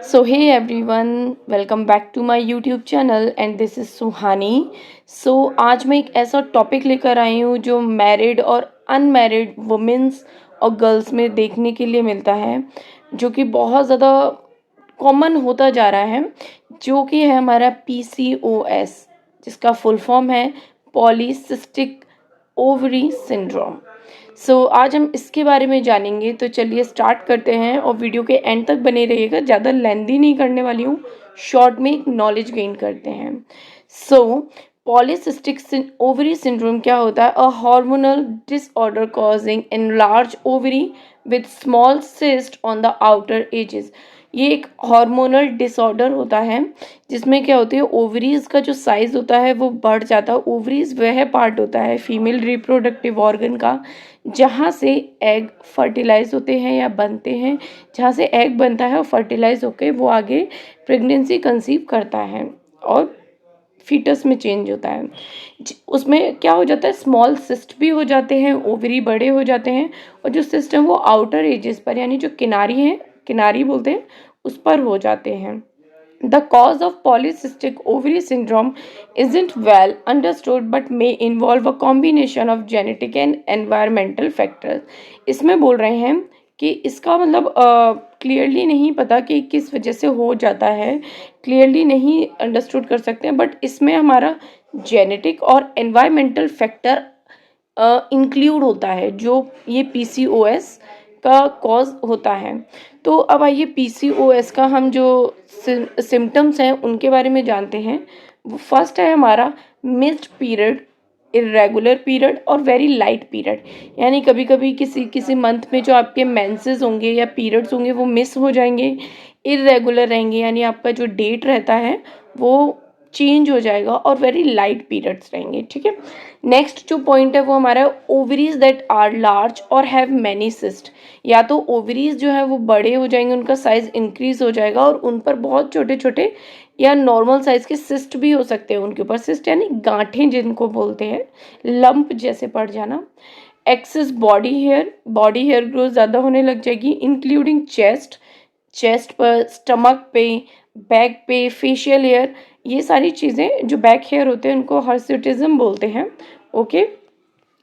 So, hey everyone, welcome back to my YouTube channel and this is सुहानी. आज मैं एक ऐसा टॉपिक लेकर आई हूँ जो मैरिड और अनमैरिड वुमेन्स और गर्ल्स में देखने के लिए मिलता है, जो कि बहुत ज़्यादा कॉमन होता जा रहा है, जो कि है हमारा PCOS, जिसका फुल फॉर्म है पॉलीसिस्टिक ओवरी सिंड्रोम. आज हम इसके बारे में जानेंगे, तो चलिए स्टार्ट करते हैं और वीडियो के एंड तक बने रहिएगा. ज़्यादा लेंदी नहीं करने वाली हूँ, शॉर्ट में एक नॉलेज गेन करते हैं. पॉलीसिस्टिक ओवरी सिंड्रोम क्या होता है? A hormonal disorder causing enlarge ovary with small cyst on the outer edges. ये एक हार्मोनल डिसऑर्डर होता है जिसमें क्या होती है, ओवरीज का जो साइज होता है वो बढ़ जाता है. ओवरीज वह पार्ट होता है फीमेल रिप्रोडक्टिव ऑर्गन का जहाँ से एग फर्टिलाइज होते हैं या बनते हैं, जहाँ से एग बनता है और फर्टिलाइज होकर वो आगे प्रेगनेंसी कंसीव करता है और फीटस में चेंज होता है. उसमें क्या हो जाता है, स्मॉल सिस्ट भी हो जाते हैं, ओवरी बड़े हो जाते हैं और जो सिस्ट है वो आउटर एजेस पर, यानी जो किनारी है, किनारी बोलते हैं, उस पर हो जाते हैं. The cause of polycystic ovary syndrome isn't well understood but may involve a combination of genetic and environmental factors. इसमें बोल रहे हैं कि इसका मतलब क्लियरली नहीं पता कि किस वजह से हो जाता है, क्लियरली नहीं अंडरस्टूड कर सकते हैं, बट इसमें हमारा जेनेटिक और एनवायरमेंटल फैक्टर इंक्लूड होता है जो ये PCOS का कॉज होता है. तो अब आइए PCOS का हम जो सिम्टम्स हैं उनके बारे में जानते हैं. फर्स्ट है हमारा मिस्ड पीरियड, इरेगुलर पीरियड और वेरी लाइट पीरियड. यानी कभी कभी किसी किसी मंथ में जो आपके मेंसेस होंगे या पीरियड्स होंगे वो मिस हो जाएंगे, इरेगुलर रहेंगे, यानी आपका जो डेट रहता है वो चेंज हो जाएगा, और वेरी लाइट पीरियड्स रहेंगे. ठीक है. नेक्स्ट जो पॉइंट है वो हमारा ओवरीज दैट आर लार्ज और हैव मैनी सिस्ट. या तो ओवरीज जो है वो बड़े हो जाएंगे, उनका साइज इंक्रीज हो जाएगा और उन पर बहुत छोटे छोटे या नॉर्मल साइज के सिस्ट भी हो सकते हैं उनके ऊपर. सिस्ट यानी गांठें जिनको बोलते हैं, लंप जैसे पड़ जाना. एक्सेस बॉडी हेयर ग्रोथ ज़्यादा होने लग जाएगी, इंक्लूडिंग चेस्ट पर, स्टमक पे, बैक पे, फेशियल हेयर. ये सारी चीज़ें जो बैक हेयर होते हैं उनको हर्सिटिज्म बोलते हैं. ओके.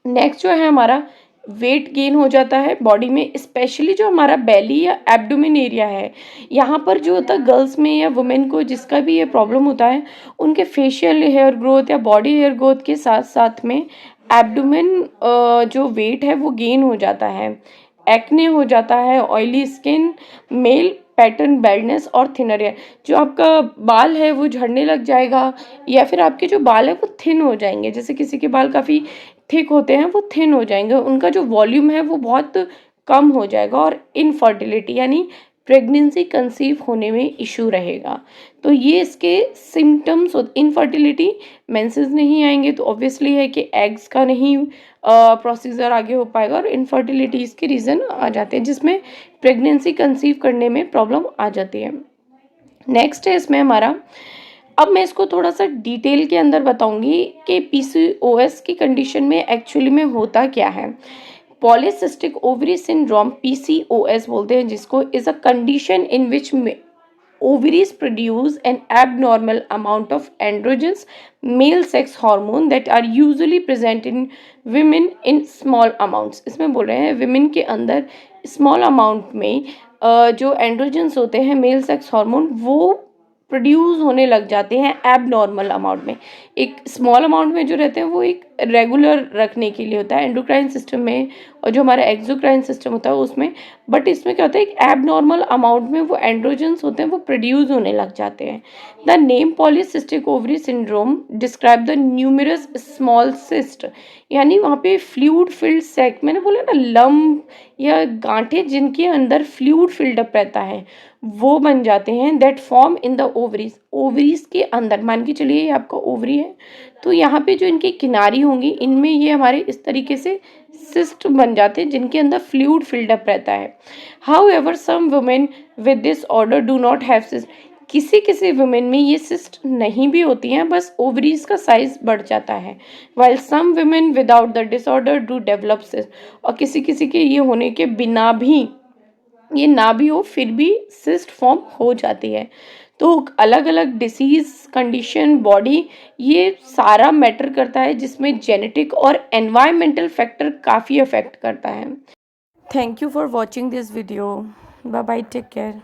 नेक्स्ट जो है हमारा वेट गेन हो जाता है बॉडी में, स्पेशली जो हमारा बेली या एब्डोमेन एरिया है, यहाँ पर जो होता है गर्ल्स में या वुमेन को जिसका भी ये प्रॉब्लम होता है, उनके फेशियल हेयर ग्रोथ या बॉडी हेयर ग्रोथ के साथ साथ में एब्डोमेन जो वेट है वो गेन हो जाता है. एक्ने हो जाता है, oily skin, male pattern baldness और थिनर हेयर. जो आपका बाल है वो झड़ने लग जाएगा, या फिर आपके जो बाल है वो थिन हो जाएंगे. जैसे किसी के बाल काफ़ी थिक होते हैं वो थिन हो जाएंगे, उनका जो वॉल्यूम है वो बहुत कम हो जाएगा. और इनफर्टिलिटी यानी प्रेगनेंसी कंसीव होने में इशू रहेगा. तो ये इसके सिम्टम्स. इनफर्टिलिटी, मेंसेस नहीं आएंगे तो ऑब्वियसली है कि एग्स का नहीं प्रोसीजर आगे हो पाएगा, और इनफर्टिलिटीज़ के रीज़न आ जाते हैं जिसमें प्रेगनेंसी कंसीव करने में प्रॉब्लम आ जाती है. नेक्स्ट है इसमें हमारा, अब मैं इसको थोड़ा सा डिटेल के अंदर बताऊंगी कि PCOS की कंडीशन में एक्चुअली में होता क्या है. पॉलीसिस्टिक ओवरी सिंड्रोम PCOS बोलते हैं जिसको, is a condition in which ovaries produce an abnormal amount of androgens, male sex hormone that are usually present in women in small amounts. इसमें बोल रहे हैं women के अंदर small amount में जो एंड्रोजन्स होते हैं, मेल सेक्स हार्मोन, वो प्रोड्यूस होने लग जाते हैं एबनॉर्मल अमाउंट में. एक स्मॉल अमाउंट में जो रहते हैं वो एक रेगुलर रखने के लिए होता है एंडोक्राइन सिस्टम में, और जो हमारा एक्सोक्राइन सिस्टम होता है उसमें. बट इसमें क्या होता है, एक एबनॉर्मल अमाउंट में वो एंड्रोजन्स होते हैं वो प्रोड्यूस होने लग जाते हैं. The name polycystic ovary syndrome describe the numerous small cyst. यानी वहाँ पे फ्लूइड फिल्ड सैक, मैंने बोला ना, लम्ब या गांठें जिनके अंदर फ्लूइड फिल्ड अप रहता है वो बन जाते हैं. That form in the ovaries. Ovaries के अंदर, मान के चलिए ये आपका ओवरी है, तो यहाँ पे जो इनकी किनारी होंगी इनमें ये हमारे इस तरीके से सिस्ट बन जाते हैं जिनके अंदर फ्लूइड फिल्ड अप रहता है. However some women with this order do not have cyst. किसी किसी वुमेन में ये सिस्ट नहीं भी होती हैं, बस ओवरीज का साइज बढ़ जाता है. While some women without the disorder do develop cyst. और किसी किसी के ये होने के बिना भी ये ना भी हो फिर भी सिस्ट फॉर्म हो जाती है। तो अलग अलग डिसीज़ कंडीशन बॉडी ये सारा मैटर करता है, जिसमें जेनेटिक और एनवायरमेंटल फैक्टर काफ़ी अफेक्ट करता है। Thank you for watching this video. Bye bye, take care.